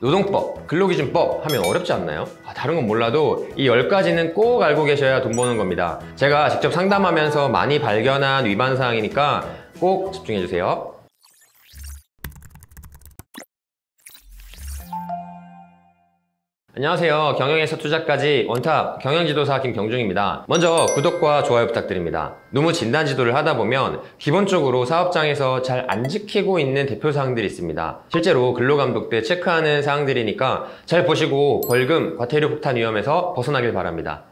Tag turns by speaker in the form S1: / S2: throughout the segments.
S1: 노동법, 근로기준법 하면 어렵지 않나요? 다른 건 몰라도 이 10가지는 꼭 알고 계셔야 돈 버는 겁니다. 제가 직접 상담하면서 많이 발견한 위반 사항이니까 꼭 집중해주세요. 안녕하세요. 경영에서 투자까지 원탑 경영지도사 김경중입니다. 먼저 구독과 좋아요 부탁드립니다. 노무 진단 지도를 하다 보면 기본적으로 사업장에서 잘 안 지키고 있는 대표사항들이 있습니다. 실제로 근로감독 때 체크하는 사항들이니까 잘 보시고 벌금, 과태료 폭탄 위험에서 벗어나길 바랍니다.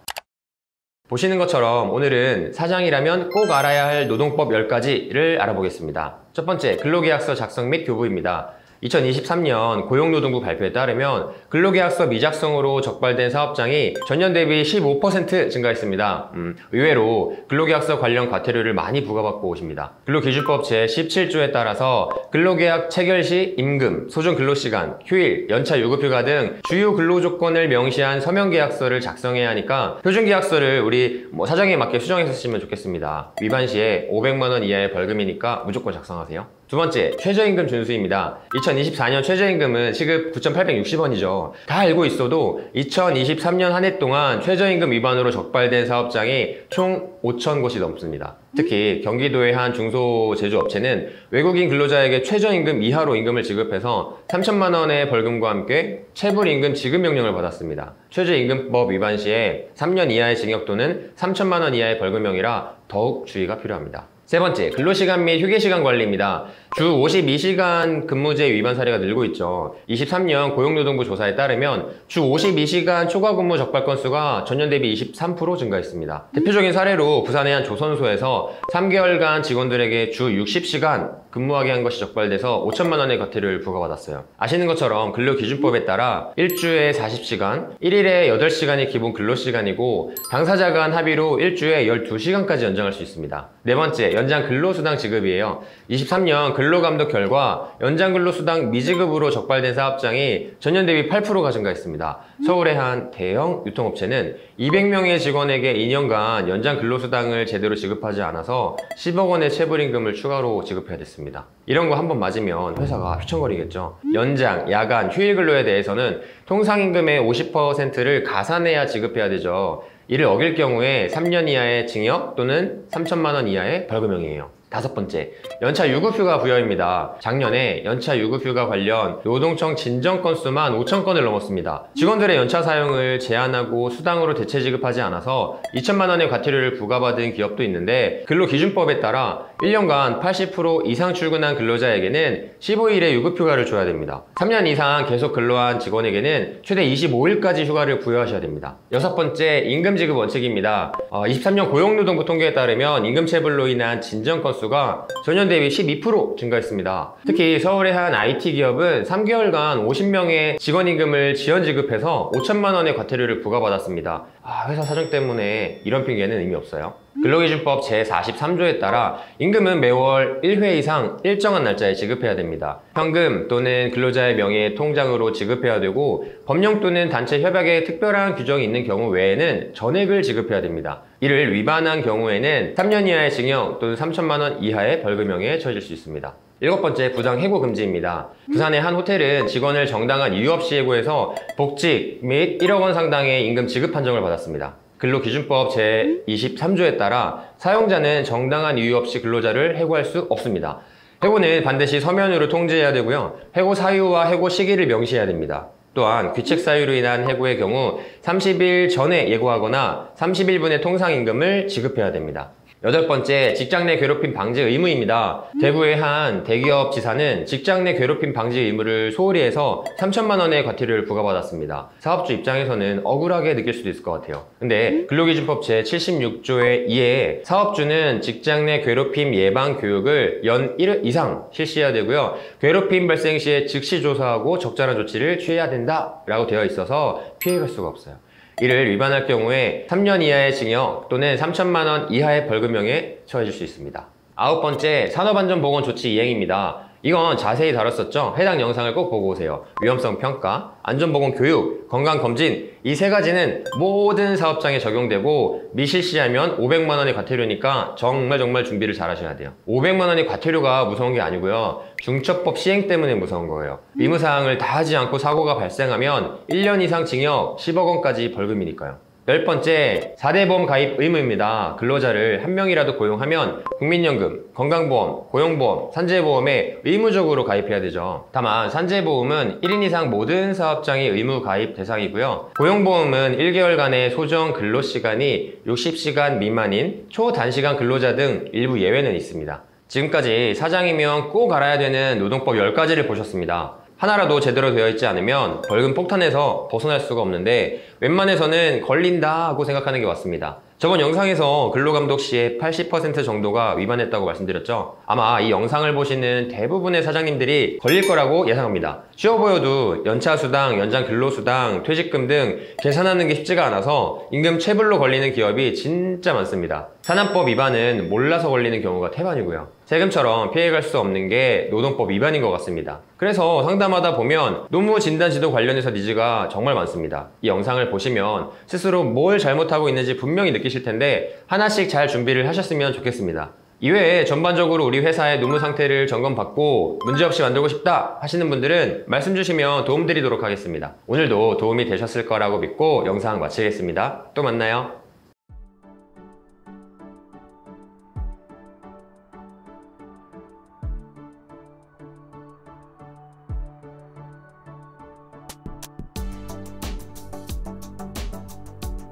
S1: 보시는 것처럼 오늘은 사장이라면 꼭 알아야 할 노동법 10가지를 알아보겠습니다. 첫 번째, 근로계약서 작성 및 교부입니다. 2023년 고용노동부 발표에 따르면 근로계약서 미작성으로 적발된 사업장이 전년 대비 15% 증가했습니다. 의외로 근로계약서 관련 과태료를 많이 부과받고 오십니다. 근로기준법 제17조에 따라서 근로계약 체결 시 임금, 소중 근로시간, 휴일, 연차 유급휴가 등 주요 근로조건을 명시한 서명계약서를 작성해야 하니까 표준계약서를 우리 사장에 맞게 수정해서 쓰시면 좋겠습니다. 위반 시에 500만 원 이하의 벌금이니까 무조건 작성하세요. 두 번째, 최저임금 준수입니다. 2024년 최저임금은 시급 9,860원이죠. 다 알고 있어도 2023년 한 해 동안 최저임금 위반으로 적발된 사업장이 총 5,000곳이 넘습니다. 특히 경기도의 한 중소제조업체는 외국인 근로자에게 최저임금 이하로 임금을 지급해서 3천만 원의 벌금과 함께 체불임금 지급 명령을 받았습니다. 최저임금법 위반 시에 3년 이하의 징역 또는 3천만 원 이하의 벌금형이라 더욱 주의가 필요합니다. 세 번째, 근로시간 및 휴게시간 관리입니다. 주 52시간 근무제 위반 사례가 늘고 있죠. 23년 고용노동부 조사에 따르면 주 52시간 초과 근무 적발 건수가 전년 대비 23% 증가했습니다. 대표적인 사례로 부산의 한 조선소에서 3개월간 직원들에게 주 60시간 근무하게 한 것이 적발돼서 5천만 원의 과태료를 부과받았어요. 아시는 것처럼 근로기준법에 따라 일주에 40시간, 1일에 8시간이 기본 근로시간이고 당사자 간 합의로 일주에 12시간까지 연장할 수 있습니다. 네 번째, 연장 근로수당 지급이에요. 23년 근로감독 결과 연장 근로수당 미지급으로 적발된 사업장이 전년 대비 8%가 증가했습니다. 서울의 한 대형 유통업체는 200명의 직원에게 2년간 연장 근로수당을 제대로 지급하지 않아서 10억 원의 체불임금을 추가로 지급해야 됐습니다. 이런 거 한번 맞으면 회사가 휘청거리겠죠. 연장, 야간, 휴일 근로에 대해서는 통상임금의 50%를 가산해야 지급해야 되죠. 이를 어길 경우에 3년 이하의 징역 또는 3천만 원 이하의 벌금형이에요. 다섯 번째, 연차 유급휴가 부여입니다. 작년에 연차 유급휴가 관련 노동청 진정 건수만 5천 건을 넘었습니다. 직원들의 연차 사용을 제한하고 수당으로 대체 지급하지 않아서 2천만 원의 과태료를 부과받은 기업도 있는데 근로기준법에 따라 1년간 80% 이상 출근한 근로자에게는 15일의 유급휴가를 줘야 됩니다. 3년 이상 계속 근로한 직원에게는 최대 25일까지 휴가를 부여하셔야 됩니다. 여섯 번째, 임금지급 원칙입니다. 23년 고용노동부 통계에 따르면 임금체불로 인한 진정 건수 가 전년 대비 12% 증가했습니다. 특히 서울의 한 IT 기업은 3개월간 50명의 직원 임금을 지연 지급해서 5천만 원의 과태료를 부과받았습니다. 회사 사정 때문에 이런 핑계는 의미 없어요. 근로기준법 제43조에 따라 임금은 매월 1회 이상 일정한 날짜에 지급해야 됩니다. 현금 또는 근로자의 명의의 통장으로 지급해야 되고 법령 또는 단체 협약에 특별한 규정이 있는 경우 외에는 전액을 지급해야 됩니다. 이를 위반한 경우에는 3년 이하의 징역 또는 3천만 원 이하의 벌금형에 처해질 수 있습니다. 일곱 번째, 부당 해고 금지입니다. 부산의 한 호텔은 직원을 정당한 이유 없이 해고해서 복직 및 1억 원 상당의 임금 지급 판정을 받았습니다. 근로기준법 제23조에 따라 사용자는 정당한 이유 없이 근로자를 해고할 수 없습니다. 해고는 반드시 서면으로 통지해야 되고요. 해고 사유와 해고 시기를 명시해야 됩니다. 또한 귀책 사유로 인한 해고의 경우 30일 전에 예고하거나 31분의 통상임금을 지급해야 됩니다. 여덟 번째, 직장 내 괴롭힘 방지 의무입니다. 대구의 한 대기업 지사는 직장 내 괴롭힘 방지 의무를 소홀히 해서 3천만 원의 과태료를 부과받았습니다. 사업주 입장에서는 억울하게 느낄 수도 있을 것 같아요. 근데 근로기준법 제76조의 2에 사업주는 직장 내 괴롭힘 예방 교육을 연 1회 이상 실시해야 되고요. 괴롭힘 발생 시에 즉시 조사하고 적절한 조치를 취해야 된다라고 되어 있어서 피해갈 수가 없어요. 이를 위반할 경우에 3년 이하의 징역 또는 3천만 원 이하의 벌금형에 처해질 수 있습니다. 아홉 번째, 산업안전보건조치 이행입니다. 이건 자세히 다뤘었죠? 해당 영상을 꼭 보고 오세요. 위험성 평가, 안전보건 교육, 건강검진 이 세 가지는 모든 사업장에 적용되고 미실시하면 500만 원의 과태료니까 정말 준비를 잘 하셔야 돼요. 500만 원의 과태료가 무서운 게 아니고요. 중처법 시행 때문에 무서운 거예요. 의무사항을 다 하지 않고 사고가 발생하면 1년 이상 징역 10억 원까지 벌금이니까요. 10번째, 4대 보험 가입 의무입니다. 근로자를 한 명이라도 고용하면 국민연금, 건강보험, 고용보험, 산재보험에 의무적으로 가입해야 되죠. 다만 산재보험은 1인 이상 모든 사업장의 의무 가입 대상이고요. 고용보험은 1개월간의 소정 근로시간이 60시간 미만인 초단시간 근로자 등 일부 예외는 있습니다. 지금까지 사장이면 꼭 알아야 되는 노동법 10가지를 보셨습니다. 하나라도 제대로 되어 있지 않으면 벌금 폭탄에서 벗어날 수가 없는데 웬만해서는 걸린다 하고 생각하는 게 맞습니다. 저번 영상에서 근로감독 시에 80% 정도가 위반했다고 말씀드렸죠. 아마 이 영상을 보시는 대부분의 사장님들이 걸릴 거라고 예상합니다. 쉬워 보여도 연차수당, 연장 근로수당, 퇴직금 등 계산하는 게 쉽지가 않아서 임금 체불로 걸리는 기업이 진짜 많습니다. 산안법 위반은 몰라서 걸리는 경우가 태반이고요. 세금처럼 피해갈 수 없는 게 노동법 위반인 것 같습니다. 그래서 상담하다 보면 노무진단지도 관련해서 니즈가 정말 많습니다. 이 영상을 보시면 스스로 뭘 잘못하고 있는지 분명히 느끼실 텐데 하나씩 잘 준비를 하셨으면 좋겠습니다. 이외에 전반적으로 우리 회사의 노무 상태를 점검받고 문제없이 만들고 싶다 하시는 분들은 말씀 주시면 도움드리도록 하겠습니다. 오늘도 도움이 되셨을 거라고 믿고 영상 마치겠습니다. 또 만나요.